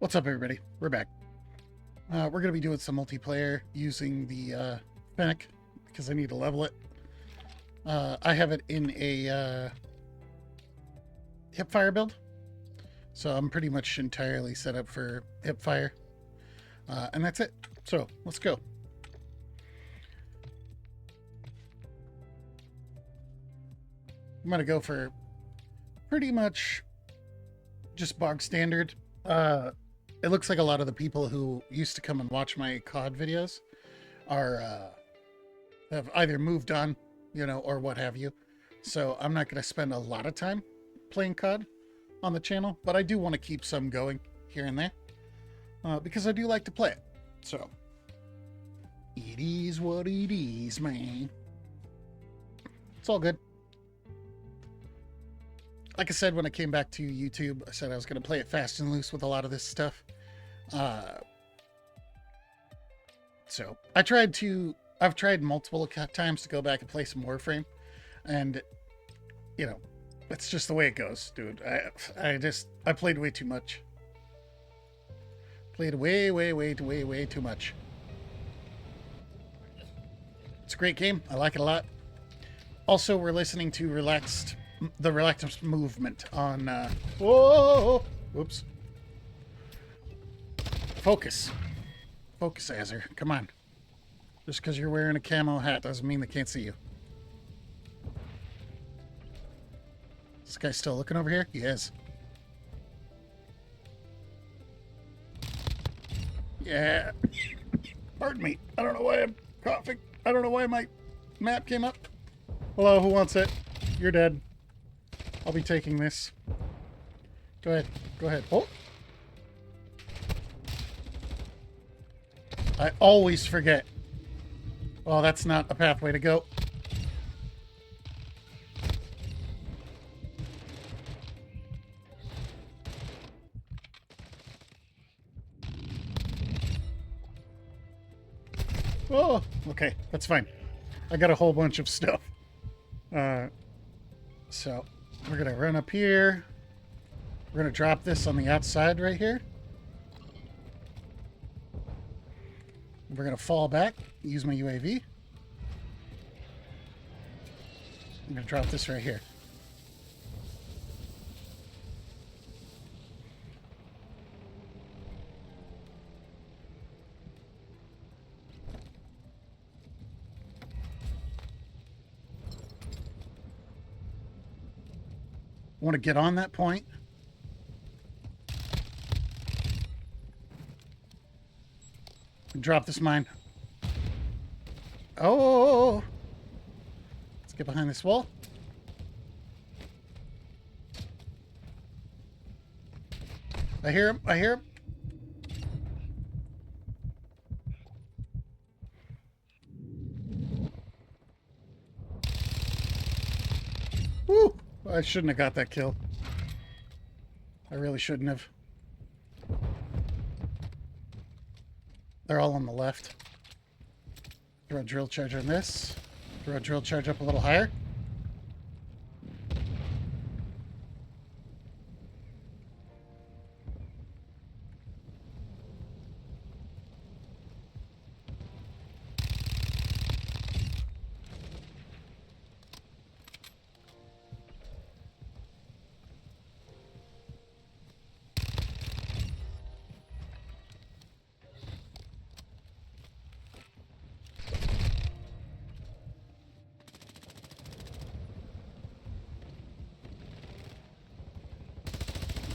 What's up, everybody? We're back. We're going to be doing some multiplayer using the Fennec because I need to level it. I have it in a hipfire build, so I'm pretty much entirely set up for hipfire. And that's it. So let's go. I'm going to go for pretty much just bog standard. It looks like a lot of the people who used to come and watch my COD videos are have either moved on, or what have you. So I'm not going to spend a lot of time playing COD on the channel, but I do want to keep some going here and there because I do like to play it. So it is what it is, man. It's all good. Like I said, when I came back to YouTube, I said I was going to play it fast and loose with a lot of this stuff. So I've tried multiple times to go back and play some Warframe, and it's just the way it goes, dude. I played way too much. Played way too much. It's a great game. I like it a lot. Also, we're listening to the Relaxed Movement on whoa, whoops. Focus, Azzer. Come on. Just because you're wearing a camo hat doesn't mean they can't see you. This guy's still looking over here? He is. Yeah. Pardon me. I don't know why I'm coughing. I don't know why my map came up. Hello, who wants it? You're dead. I'll be taking this. Go ahead. Go ahead. Oh. I always forget. Well, that's not a pathway to go. Oh, okay. That's fine. I got a whole bunch of stuff. So we're going to run up here. We're going to drop this on the outside right here. We're going to fall back, use my UAV. I'm going to drop this right here. I want to get on that point. Drop this mine. Oh! Let's get behind this wall. I hear him. I hear him. Woo! I shouldn't have got that kill. I really shouldn't have. They're all on the left. Throw a drill charge on this. Throw a drill charge up a little higher.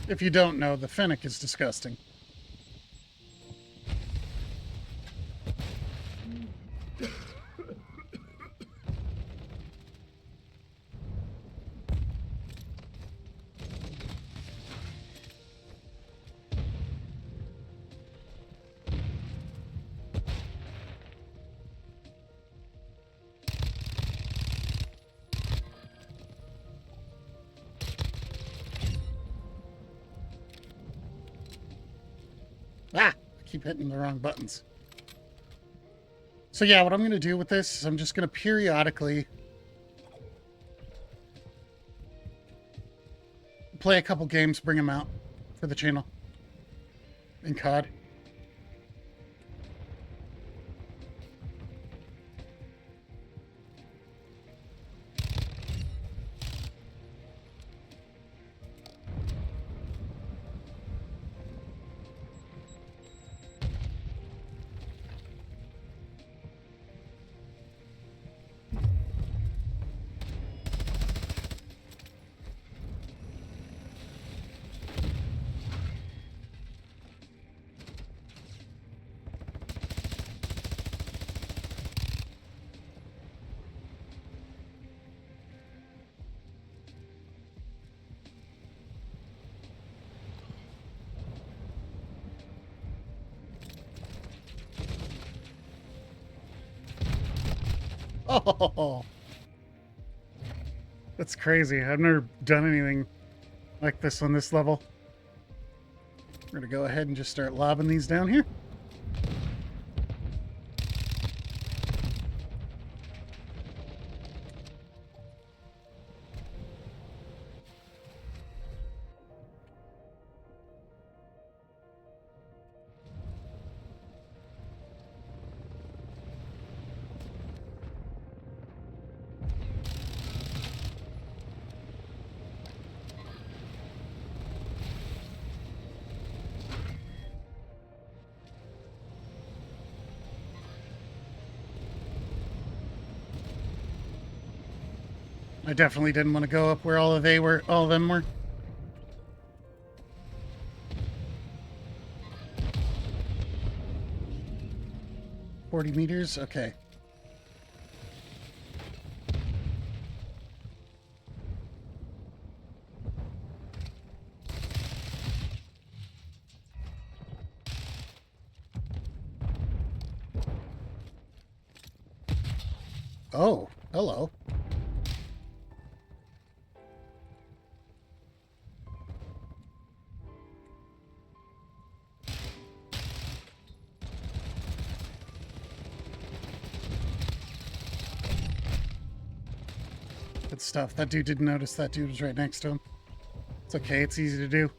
If you don't know, the Fennec is disgusting. Ah! I keep hitting the wrong buttons. So yeah, what I'm going to do with this is I'm just going to periodically play a couple games, bring them out for the channel. in COD. Oh, that's crazy. I've never done anything like this on this level. We're gonna go ahead and just start lobbing these down here. I definitely didn't want to go up where all of them were. $40 meters, okay. Oh, hello. Good stuff. That dude didn't notice that dude was right next to him. It's okay, it's easy to do.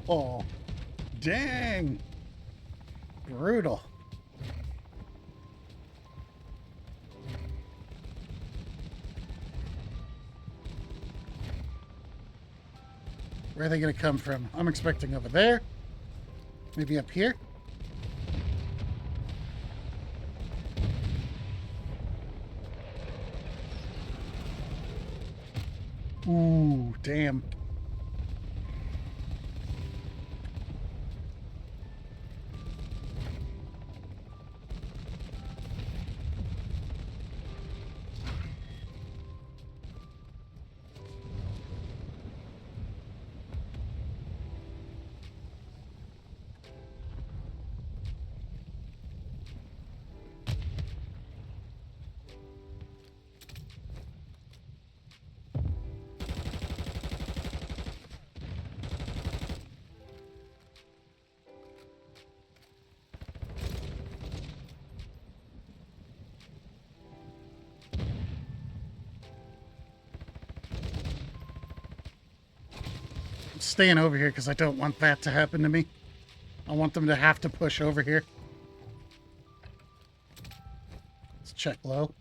Oh, dang. Brutal. Where are they going to come from? I'm expecting over there. Maybe up here. Ooh, damn. I'm staying over here because I don't want that to happen to me. I want them to have to push over here. Let's check low.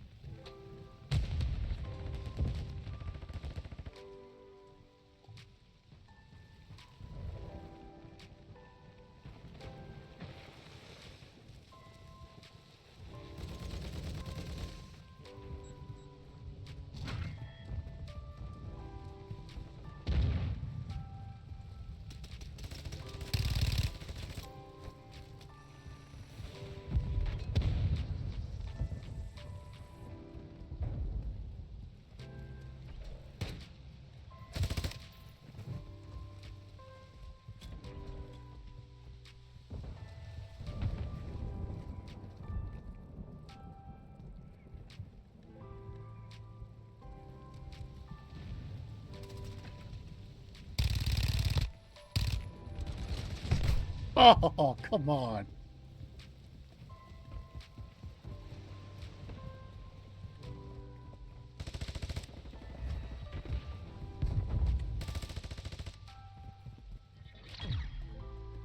Oh, come on.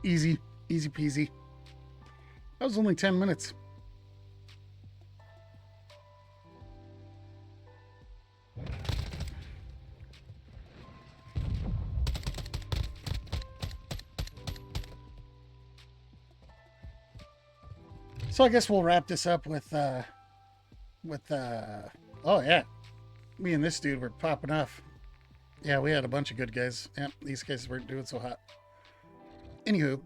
Easy, easy peasy. That was only 10 minutes. So I guess we'll wrap this up with oh yeah, me and this dude were popping off. Yeah, we had a bunch of good guys. Yeah, these guys weren't doing so hot. Anywho,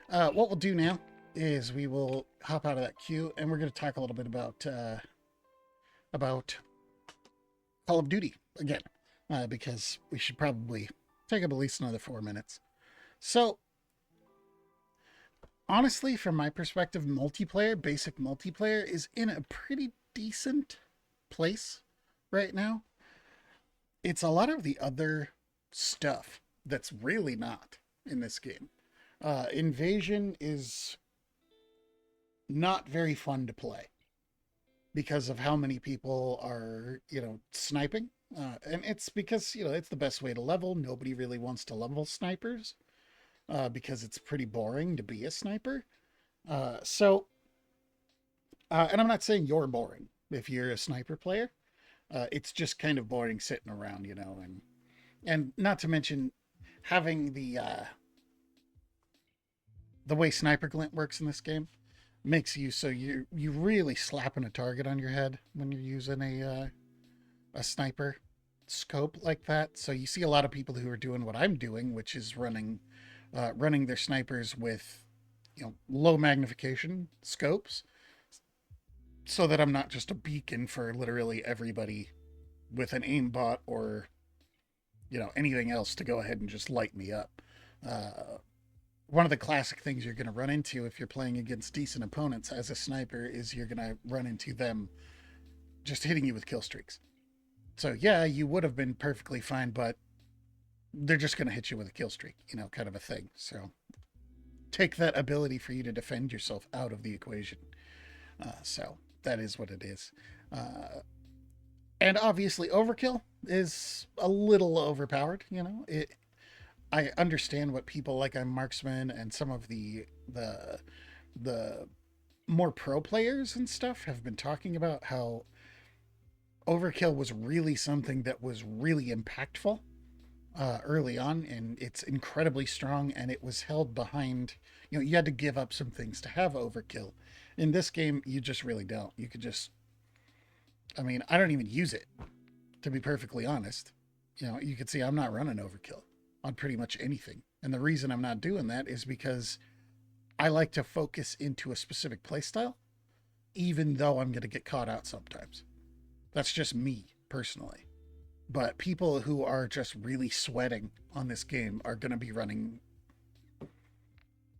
what we'll do now is we will hop out of that queue and we're going to talk a little bit about Call of Duty again, because we should probably take up at least another 4 minutes. So, honestly, from my perspective, multiplayer, basic multiplayer, is in a pretty decent place right now. It's a lot of the other stuff that's really not in this game. Invasion is not very fun to play because of how many people are, sniping. And it's because, it's the best way to level. Nobody really wants to level snipers because it's pretty boring to be a sniper. And I'm not saying you're boring if you're a sniper player. It's just kind of boring sitting around, and not to mention having the way sniper glint works in this game makes you so you really slapping a target on your head when you're using a sniper scope like that. So you see a lot of people who are doing what I'm doing, which is running their snipers with low magnification scopes, so that I'm not just a beacon for literally everybody with an aimbot or anything else to go ahead and just light me up. One of the classic things you're going to run into if you're playing against decent opponents as a sniper is you're going to run into them just hitting you with kill streaks. So yeah, you would have been perfectly fine, but they're just going to hit you with a kill streak, kind of a thing. So take that ability for you to defend yourself out of the equation. So that is what it is. And obviously overkill is a little overpowered, I understand what people like I'm Marksman and some of the more pro players and stuff have been talking about, how overkill was really something that was really impactful early on, and it's incredibly strong, and it was held behind, you had to give up some things to have overkill. In this game, you just really don't. You could just, I don't even use it, to be perfectly honest. You can see I'm not running overkill on pretty much anything. And the reason I'm not doing that is because I like to focus into a specific playstyle, even though I'm going to get caught out sometimes. That's just me, personally. But people who are just really sweating on this game are going to be running...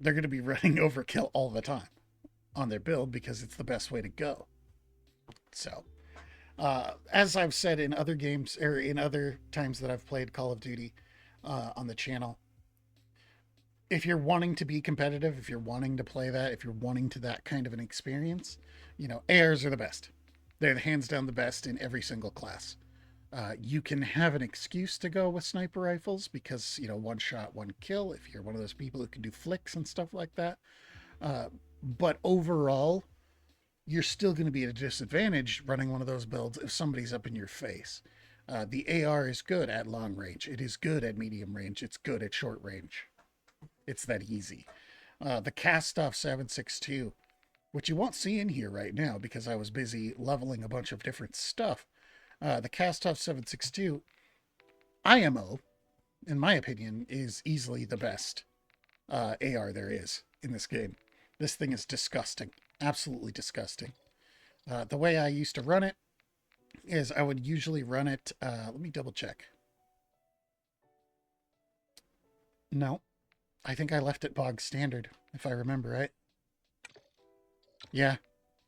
They're going to be running overkill all the time on their build because it's the best way to go. So, as I've said in other games, or in other times that I've played Call of Duty on the channel, if you're wanting to be competitive, if you're wanting to play that, if you're wanting to that kind of an experience, ARs are the best. They're hands down the best in every single class. You can have an excuse to go with sniper rifles because, one shot, one kill, if you're one of those people who can do flicks and stuff like that. But overall, you're still going to be at a disadvantage running one of those builds if somebody's up in your face. The AR is good at long range. It is good at medium range. It's good at short range. It's that easy. The Cast-Off 7.62, which you won't see in here right now because I was busy leveling a bunch of different stuff. The Cast-Off 7.62 IMO, in my opinion, is easily the best AR there is in this game. This thing is disgusting. Absolutely disgusting. The way I used to run it is I would usually run it... let me double check. No. I think I left it bog standard, if I remember right. Yeah.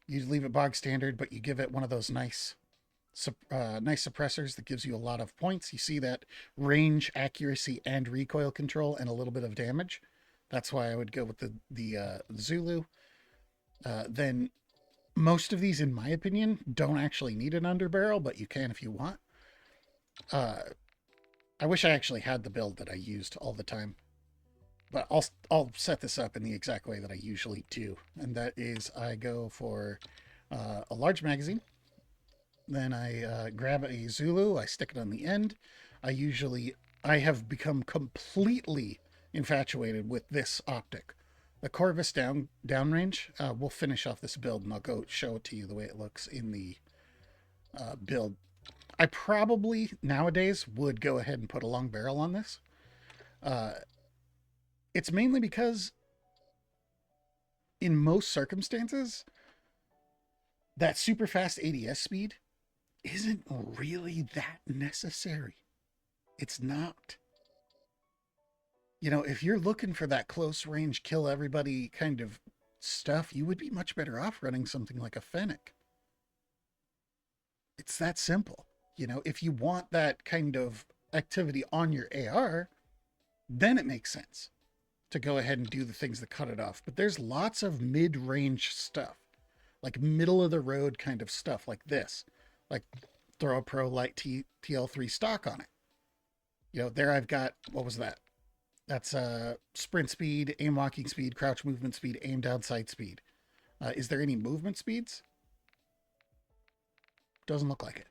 You leave it bog standard, but you give it one of those nice suppressors that gives you a lot of points. You see that range, accuracy, and recoil control, and a little bit of damage. That's why I would go with the Zulu. Then most of these, in my opinion, don't actually need an underbarrel, but you can if you want. Uh, I wish I actually had the build that I used all the time, but I'll set this up in the exact way that I usually do, and that is I go for a large magazine, then I grab a Zulu, I stick it on the end. I have become completely infatuated with this optic. The Corvus downrange. We'll finish off this build, and I'll go show it to you the way it looks in the build. I probably nowadays would go ahead and put a long barrel on this. Uh, it's mainly because in most circumstances, that super fast ADS speed isn't really that necessary. It's not. You know, if you're looking for that close range, kill everybody kind of stuff, you would be much better off running something like a Fennec. It's that simple. You know, if you want that kind of activity on your AR, then it makes sense to go ahead and do the things that cut it off. But there's lots of mid-range stuff, like middle of the road kind of stuff like this, like throw a Pro Light TL3 stock on it. You know, there I've got, what was that? That's sprint speed, aim walking speed, crouch movement speed, aim down sight speed. Is there any movement speeds? Doesn't look like it.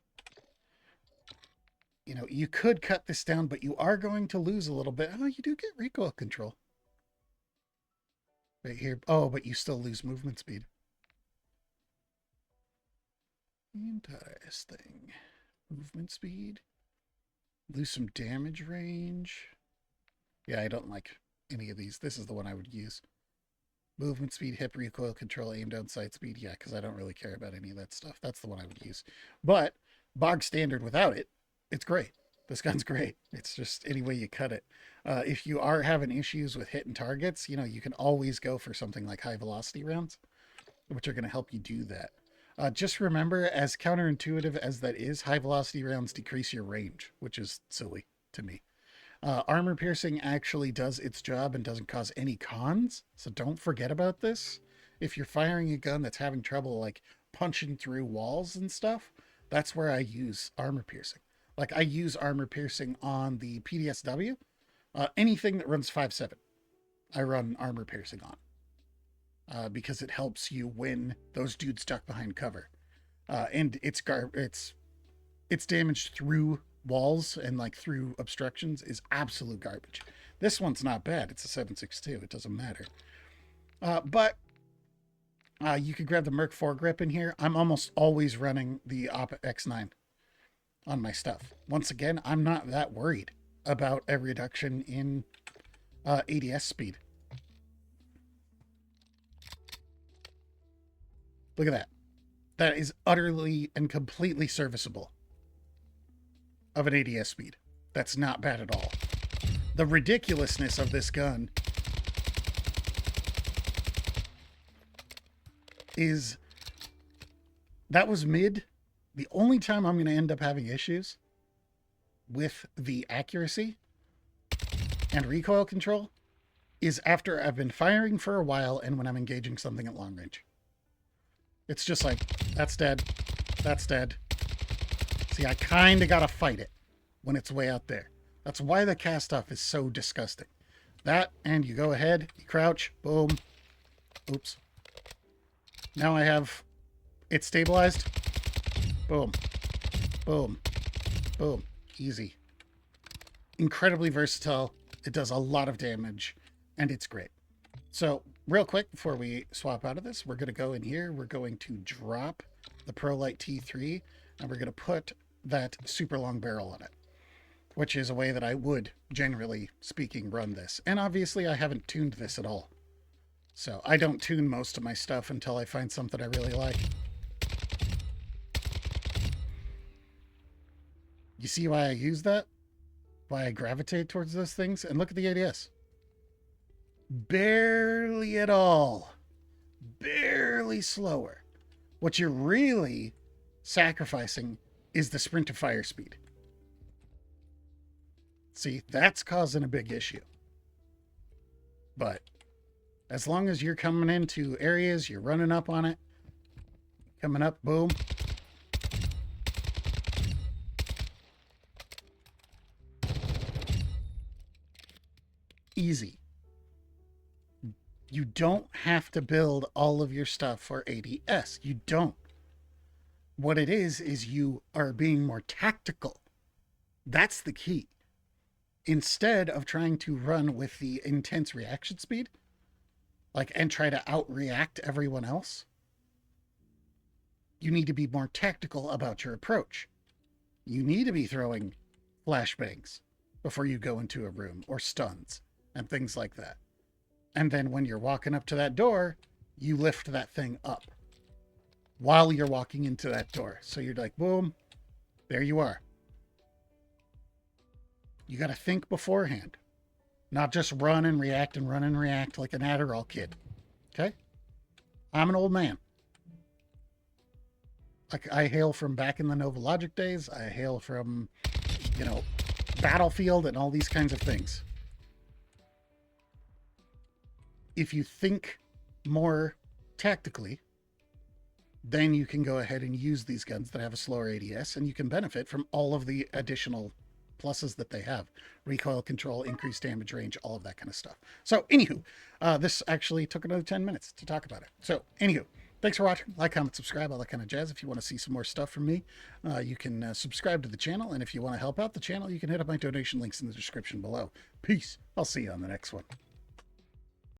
You know, you could cut this down, but you are going to lose a little bit. Oh, you do get recoil control. Right here. Oh, but you still lose movement speed. Interesting. Movement speed. Lose some damage range. Yeah, I don't like any of these. This is the one I would use. Movement speed, hip recoil control, aim down sight speed. Yeah, because I don't really care about any of that stuff. That's the one I would use. But bog standard without it, it's great. This gun's great. It's just any way you cut it. If you are having issues with hitting targets, you know, you can always go for something like high velocity rounds, which are going to help you do that. Just remember, as counterintuitive as that is, high velocity rounds decrease your range, which is silly to me. Armor piercing actually does its job and doesn't cause any cons, so don't forget about this. If you're firing a gun that's having trouble like punching through walls and stuff, that's where I use armor piercing. Like I use armor piercing on the PDSW. Anything that runs 5.7, I run armor piercing on. Because it helps you when those dudes duck behind cover. And it's damage through walls and like through obstructions is absolute garbage. This one's not bad. It's a 7.62. It doesn't matter. But you could grab the Merc foregrip in here. I'm almost always running the Op X9 on my stuff. Once again, I'm not that worried about a reduction in ADS speed. Look at that. That is utterly and completely serviceable of an ADS speed. That's not bad at all. The ridiculousness of this gun is that was mid. The only time I'm going to end up having issues with the accuracy and recoil control is after I've been firing for a while and when I'm engaging something at long range. It's just like, that's dead. That's dead. See, I kind of got to fight it when it's way out there. That's why the cast off is so disgusting. That, and you go ahead, you crouch, boom. Oops. Now I have it stabilized. Boom. Boom. Boom. Easy. Incredibly versatile. It does a lot of damage, and it's great. So, real quick, before we swap out of this, we're going to go in here. We're going to drop the Pro Light T3, and we're going to put that super long barrel on it, which is a way that I would, generally speaking, run this. And obviously, I haven't tuned this at all. So, I don't tune most of my stuff until I find something I really like. You see why I use that? Why I gravitate towards those things? And look at the ADS. Barely at all. Barely slower. What you're really sacrificing is the sprint to fire speed. See, that's causing a big issue. But as long as you're coming into areas, you're running up on it, coming up, boom. Easy. You don't have to build all of your stuff for ADS. You don't. What it is you are being more tactical. That's the key. Instead of trying to run with the intense reaction speed, and try to outreact everyone else, you need to be more tactical about your approach. You need to be throwing flashbangs before you go into a room, or stuns and things like that. And then when you're walking up to that door, you lift that thing up while you're walking into that door. So you're like, boom, there you are. You got to think beforehand, not just run and react like an Adderall kid. Okay? I'm an old man. I hail from back in the Nova Logic days. I hail from, Battlefield and all these kinds of things. If you think more tactically, then you can go ahead and use these guns that have a slower ADS, and you can benefit from all of the additional pluses that they have. Recoil control, increased damage range, all of that kind of stuff. So, anywho, this actually took another 10 minutes to talk about it. So, anywho, thanks for watching. Like, comment, subscribe, all that kind of jazz. If you want to see some more stuff from me, you can subscribe to the channel. And if you want to help out the channel, you can hit up my donation links in the description below. Peace. I'll see you on the next one.